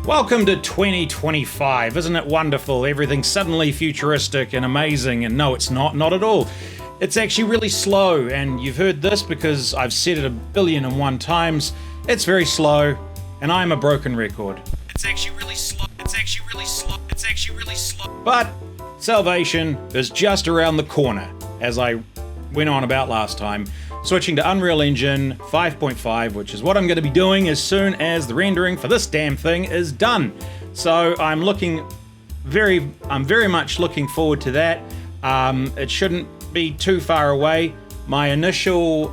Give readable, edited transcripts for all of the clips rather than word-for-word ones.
Welcome to 2025. Isn't it wonderful? Everything's suddenly futuristic and amazing, and no, it's not at all. It's actually really slow, and you've heard this because I've said it 1,000,001 times. It's very slow, and I'm a broken record. It's actually really slow. It's actually really slow. It's actually really slow. But salvation is just around the corner, as I went on about last time. Switching to Unreal Engine 5.5, which is what I'm going to be doing as soon as the rendering for this damn thing is done. So I'm very much looking forward to that. It shouldn't be too far away. My initial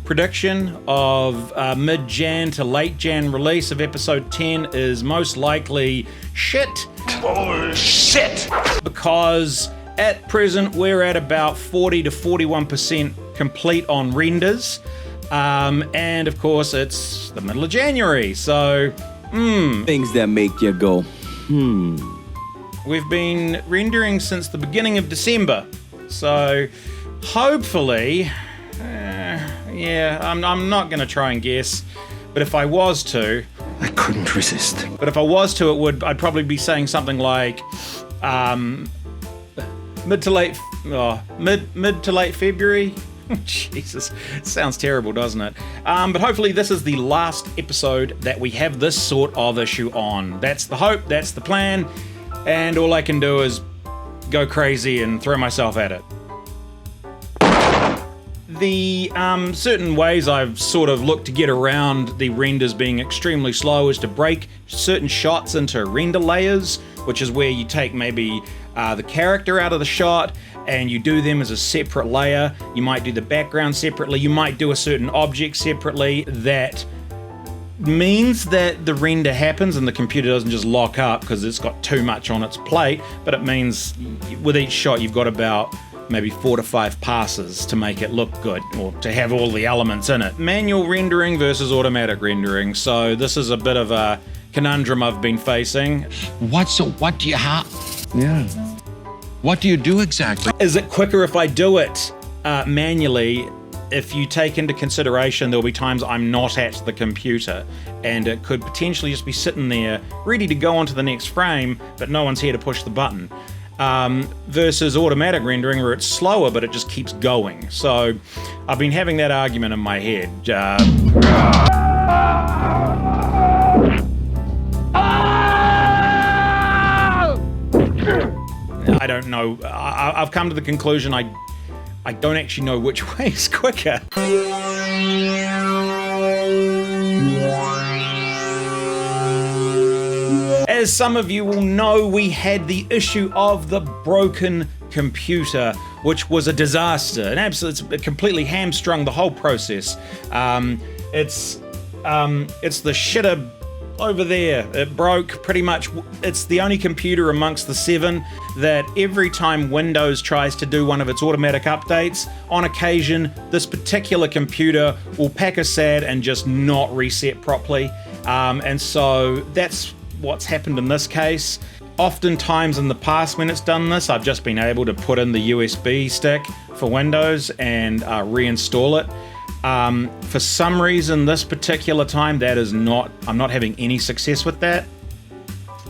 prediction of mid-Jan to late Jan release of episode 10 is most likely shit. Bullshit! Because at present, we're at about 40 to 41% complete on renders. And of course, it's the middle of January, so, Things that make you go, We've been rendering since the beginning of December. So, hopefully, I'm not going to try and guess, but if I was to... I couldn't resist. But if I was to, I'd probably be saying something like, mid to late February. Jesus, it sounds terrible, doesn't it? But hopefully this is the last episode that we have this sort of issue on. That's the hope, that's the plan, and all I can do is go crazy and throw myself at it. The certain ways I've sort of looked to get around the renders being extremely slow is to break certain shots into render layers, which is where you take maybe the character out of the shot and you do them as a separate layer. You might do the background separately. You might do a certain object separately. That means that the render happens and the computer doesn't just lock up because it's got too much on its plate, but it means with each shot you've got about maybe 4 to 5 passes to make it look good, or to have all the elements in it. Manual rendering versus automatic rendering. So this is a bit of a conundrum I've been facing. What do you have? Yeah. What do you do exactly? Is it quicker if I do it manually? If you take into consideration there'll be times I'm not at the computer and it could potentially just be sitting there ready to go on to the next frame, but no one's here to push the button. Versus automatic rendering where it's slower but it just keeps going. So I've been having that argument in my head. I don't know. I've come to the conclusion I don't actually know which way is quicker. As some of you will know, we had the issue of the broken computer, which was a disaster. It's completely hamstrung the whole process. It's the shitter over there. It broke pretty much. It's the only computer amongst the 7 that every time Windows tries to do one of its automatic updates, on occasion, this particular computer will pack a sad and just not reset properly. And so that's what's happened in this case. Oftentimes in the past when it's done this, I've just been able to put in the USB stick for Windows and reinstall it. For some reason this particular time I'm not having any success with that.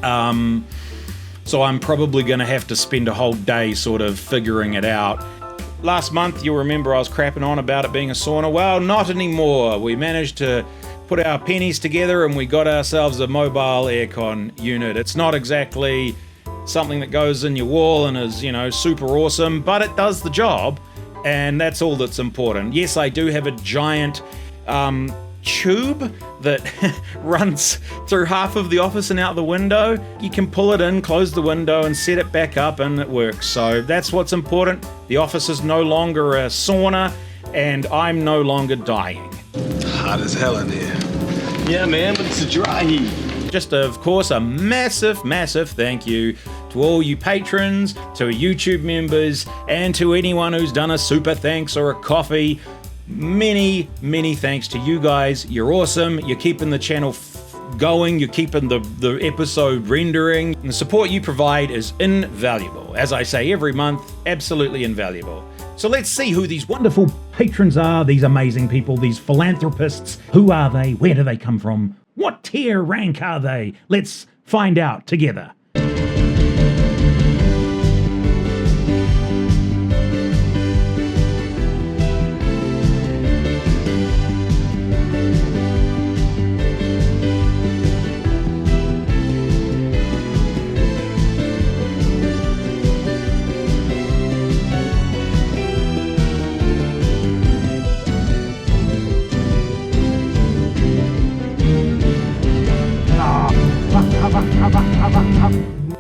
So I'm probably going to have to spend a whole day sort of figuring it out. Last month, you'll remember I was crapping on about it being a sauna. Well, not anymore. We managed to put our pennies together and we got ourselves a mobile aircon unit. It's not exactly something that goes in your wall and is, super awesome, but it does the job, and that's all that's important. Yes, I do have a giant tube that runs through half of the office and out the window. You can pull it in, close the window, and set it back up, and it works. So that's what's important. The office is no longer a sauna, and I'm no longer dying. Hot as hell in here. yeah, man, but it's a dry heat. Just, of course, a massive thank you to all you patrons, to YouTube members, and to anyone who's done a super thanks or a coffee. Many thanks to you guys. You're awesome. You're keeping the channel going. You're keeping the episode rendering. And the support you provide is invaluable. invaluable. As I say every month, absolutely invaluable. So let's see who these wonderful patrons are, these amazing people, these philanthropists. Who are they? Where do they come from? What tier rank are they? Let's find out together.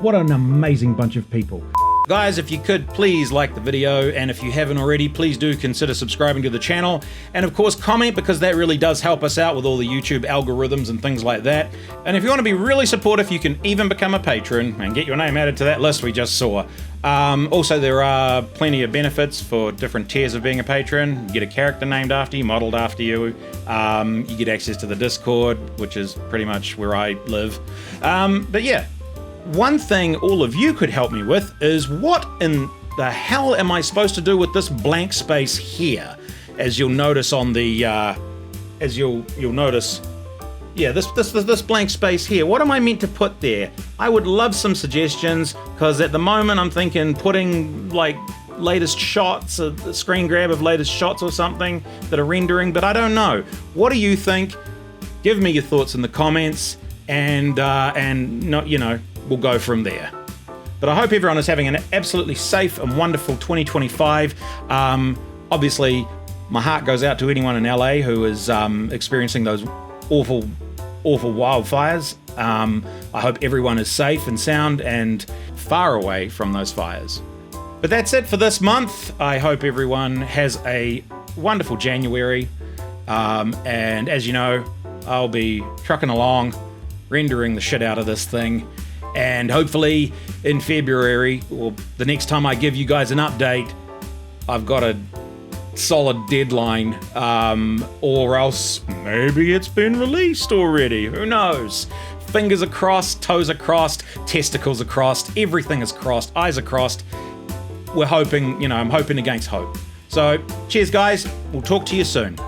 What an amazing bunch of people. Guys, if you could please like the video, and if you haven't already, please do consider subscribing to the channel, and of course comment, because that really does help us out with all the YouTube algorithms and things like that. And if you want to be really supportive, you can even become a patron and get your name added to that list we just saw. Also, there are plenty of benefits for different tiers of being a patron. You get a character named after you, modeled after you. You get access to the Discord, which is pretty much where I live. But yeah, one thing all of you could help me with is what in the hell am I supposed to do with this blank space here? As you'll notice on the, you'll notice, yeah, this blank space here. What am I meant to put there? I would love some suggestions, because at the moment I'm thinking putting like latest shots, a screen grab of latest shots or something that are rendering, but I don't know. What do you think? Give me your thoughts in the comments, and not, you know, we'll go from there. But I hope everyone is having an absolutely safe and wonderful 2025. Obviously, my heart goes out to anyone in LA who is experiencing those awful wildfires. I hope everyone is safe and sound and far away from those fires. But that's it for this month. I hope everyone has a wonderful January. And as you know, I'll be trucking along, rendering the shit out of this thing. And hopefully in February, or the next time I give you guys an update, I've got a solid deadline, or else maybe it's been released already. Who knows? Fingers are crossed, toes are crossed, testicles are crossed, everything is crossed, eyes are crossed. We're hoping, you know, I'm hoping against hope. So cheers guys, we'll talk to you soon.